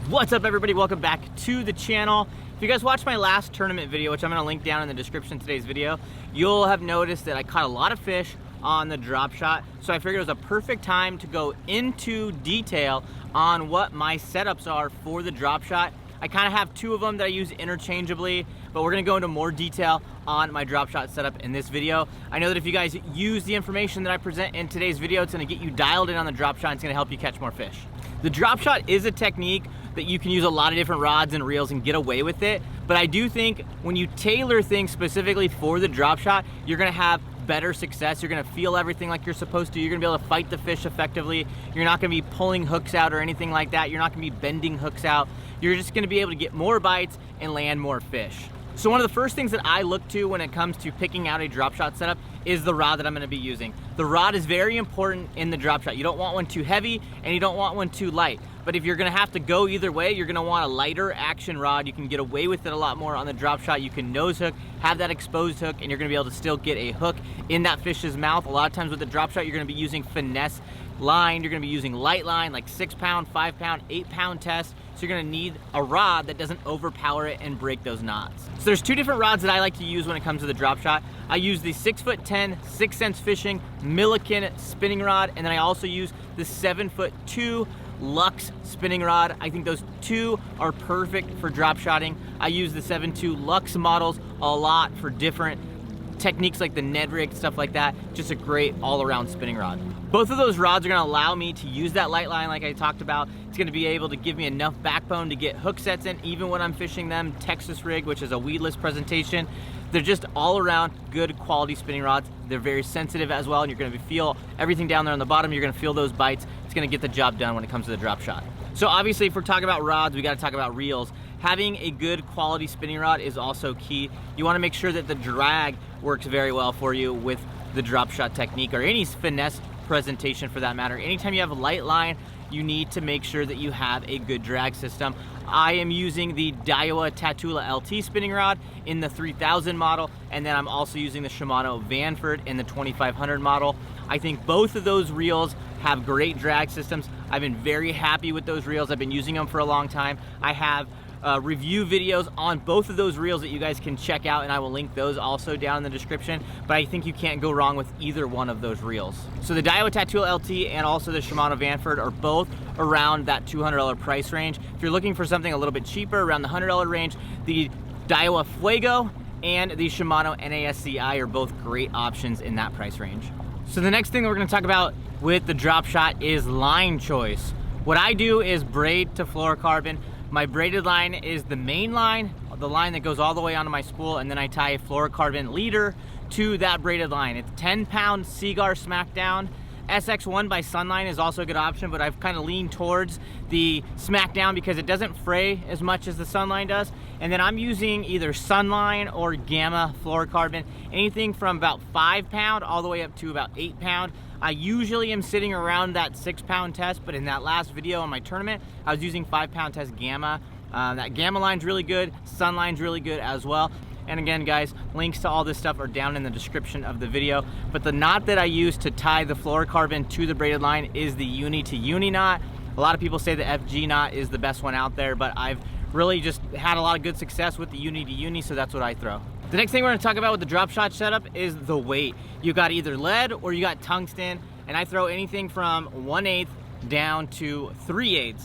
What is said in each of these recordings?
What's up, everybody? Welcome back to the channel. If you guys watched my last tournament video, which I'm going to link down in the description of today's video, you'll have noticed that I caught a lot of fish on the drop shot. So I figured it was a perfect time to go into detail on what my setups are for the drop shot. I kind of have two of them that I use interchangeably, but we're going to go into more detail on my drop shot setup in this video. I know that if you guys use the information that I present in today's video, it's going to get you dialed in on the drop shot. It's going to help you catch more fish. The drop shot is a technique that you can use a lot of different rods and reels and get away with it, but I do think when you tailor things specifically for the drop shot, you're going to have better success. You're going to feel everything like you're supposed to. You're going to be able to fight the fish effectively. You're not going to be pulling hooks out or anything like that. You're not going to be bending hooks out. You're just going to be able to get more bites and land more fish. So one of the first things that I look to when it comes to picking out a drop shot setup is the rod that I'm going to be using. The rod is very important in the drop shot. You don't want one too heavy and you don't want one too light. But if you're going to have to go either way, you're going to want a lighter action rod. You can get away with it a lot more on the drop shot. You can nose hook, have that exposed hook, and you're going to be able to still get a hook in that fish's mouth. A lot of times with the drop shot, you're going to be using finesse line. You're going to be using light line, like 6 pound, 5 pound, 8 pound test. So you're going to need a rod that doesn't overpower it and break those knots. So there's two different rods that I like to use when it comes to the drop shot. I use the 6'10", 6 Sense Fishing Milliken spinning rod, and then I also use the 7'2" Lux spinning rod. I think those two are perfect for drop shotting. I use the 7'2" Lux models a lot for different techniques like the Ned rig, stuff like that. Just a great all-around spinning rod. Both of those rods are going to allow me to use that light line like I talked about. It's going to be able to give me enough backbone to get hook sets in even when I'm fishing them. Texas rig, which is a weedless presentation. They're just all around good quality spinning rods. They're very sensitive as well, and you're going to feel everything down there on the bottom. You're going to feel those bites. It's going to get the job done when it comes to the drop shot. So obviously, if we're talking about rods, we got to talk about reels. Having a good quality spinning rod is also key. You want to make sure that the drag works very well for you with the drop shot technique, or any finesse presentation for that matter. Anytime you have a light line, you need to make sure that you have a good drag system. I am using the Daiwa Tatula LT spinning rod in the 3000 model, and then I'm also using the Shimano Vanford in the 2500 model. I think both of those reels have great drag systems. I've been very happy with those reels. I've been using them for a long time. I have review videos on both of those reels that you guys can check out, and I will link those also down in the description, but I think you can't go wrong with either one of those reels. So the Daiwa Tatula LT and also the Shimano Vanford are both around that $200 price range. If you're looking for something a little bit cheaper, around the $100 range, the Daiwa Fuego and the Shimano NASCI are both great options in that price range. So the next thing that we're going to talk about with the drop shot is line choice. What I do is braid to fluorocarbon. My braided line is the main line, the line that goes all the way onto my spool, and then I tie a fluorocarbon leader to that braided line. It's 10-pound Seaguar Smackdown. SX1 by Sunline is also a good option, but I've kind of leaned towards the Smackdown because it doesn't fray as much as the Sunline does. And then I'm using either Sunline or Gamma fluorocarbon, anything from about 5 pound all the way up to about 8 pound. I usually am sitting around that 6 pound test, but in that last video on my tournament, I was using 5 pound test Gamma. That Gamma line's really good, Sunline's really good as well. And again, guys, links to all this stuff are down in the description of the video. But the knot that I use to tie the fluorocarbon to the braided line is the uni to uni knot. A lot of people say the FG knot is the best one out there, but I've really just had a lot of good success with the uni to uni, so that's what I throw. The next thing we're going to talk about with the drop shot setup is the weight. You got either lead or you got tungsten, and I throw anything from 1/8 down to 3/8.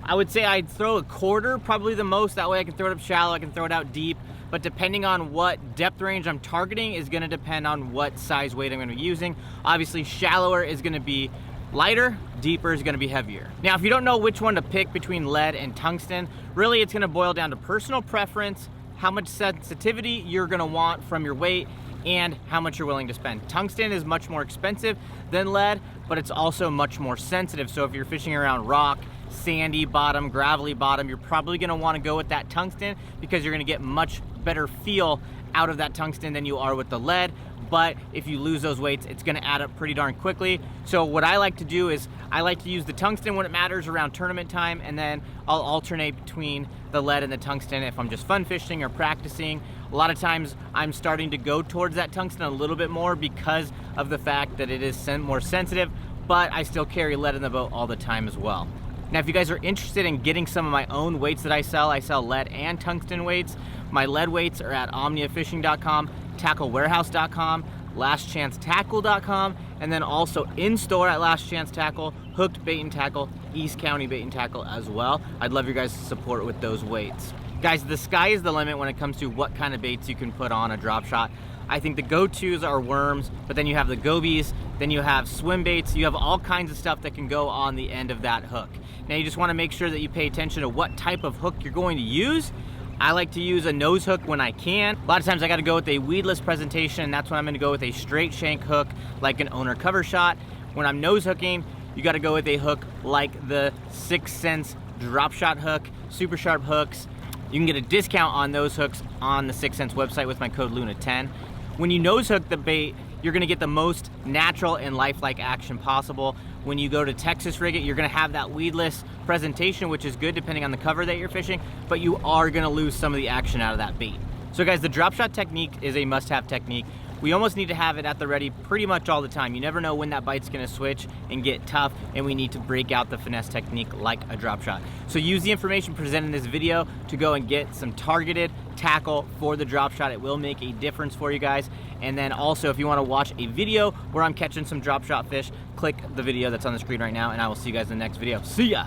I would say I'd throw a quarter, probably the most. That way I can throw it up shallow, I can throw it out deep. But depending on what depth range I'm targeting is going to depend on what size weight I'm going to be using. Obviously, shallower is going to be lighter, deeper is going to be heavier. Now, if you don't know which one to pick between lead and tungsten, really it's going to boil down to personal preference, how much sensitivity you're going to want from your weight, and how much you're willing to spend. Tungsten is much more expensive than lead, but it's also much more sensitive. So if you're fishing around rock, sandy bottom, gravelly bottom, you're probably going to want to go with that tungsten because you're going to get much better feel out of that tungsten than you are with the lead. But if you lose those weights, it's going to add up pretty darn quickly. So what I like to do is I like to use the tungsten when it matters around tournament time, and then I'll alternate between the lead and the tungsten if I'm just fun fishing or practicing. A lot of times I'm starting to go towards that tungsten a little bit more because of the fact that it is more sensitive, but I still carry lead in the boat all the time as well. Now, if you guys are interested in getting some of my own weights that I sell lead and tungsten weights. My lead weights are at omniafishing.com, tacklewarehouse.com, lastchancetackle.com, and then also in store at Last Chance Tackle, Hooked Bait and Tackle, East County Bait and Tackle as well. I'd love your guys' support with those weights. Guys, the sky is the limit when it comes to what kind of baits you can put on a drop shot. I think the go-tos are worms, but then you have the gobies, then you have swim baits, you have all kinds of stuff that can go on the end of that hook. Now you just wanna make sure that you pay attention to what type of hook you're going to use. I like to use a nose hook when I can. A lot of times I gotta go with a weedless presentation, and that's when I'm gonna go with a straight shank hook, like an owner cover shot. When I'm nose hooking, you gotta go with a hook like the 6th Sense drop shot hook, super sharp hooks. You can get a discount on those hooks on the 6th Sense website with my code LUNA10. When you nose hook the bait, you're gonna get the most natural and lifelike action possible. When you go to Texas rig it, you're gonna have that weedless presentation, which is good depending on the cover that you're fishing, but you are gonna lose some of the action out of that bait. So guys, the drop shot technique is a must-have technique. We almost need to have it at the ready pretty much all the time. You never know when that bite's gonna switch and get tough, and we need to break out the finesse technique like a drop shot. So use the information presented in this video to go and get some targeted tackle for the drop shot. It will make a difference for you guys. And then also, if you wanna watch a video where I'm catching some drop shot fish, click the video that's on the screen right now, and I will see you guys in the next video. See ya!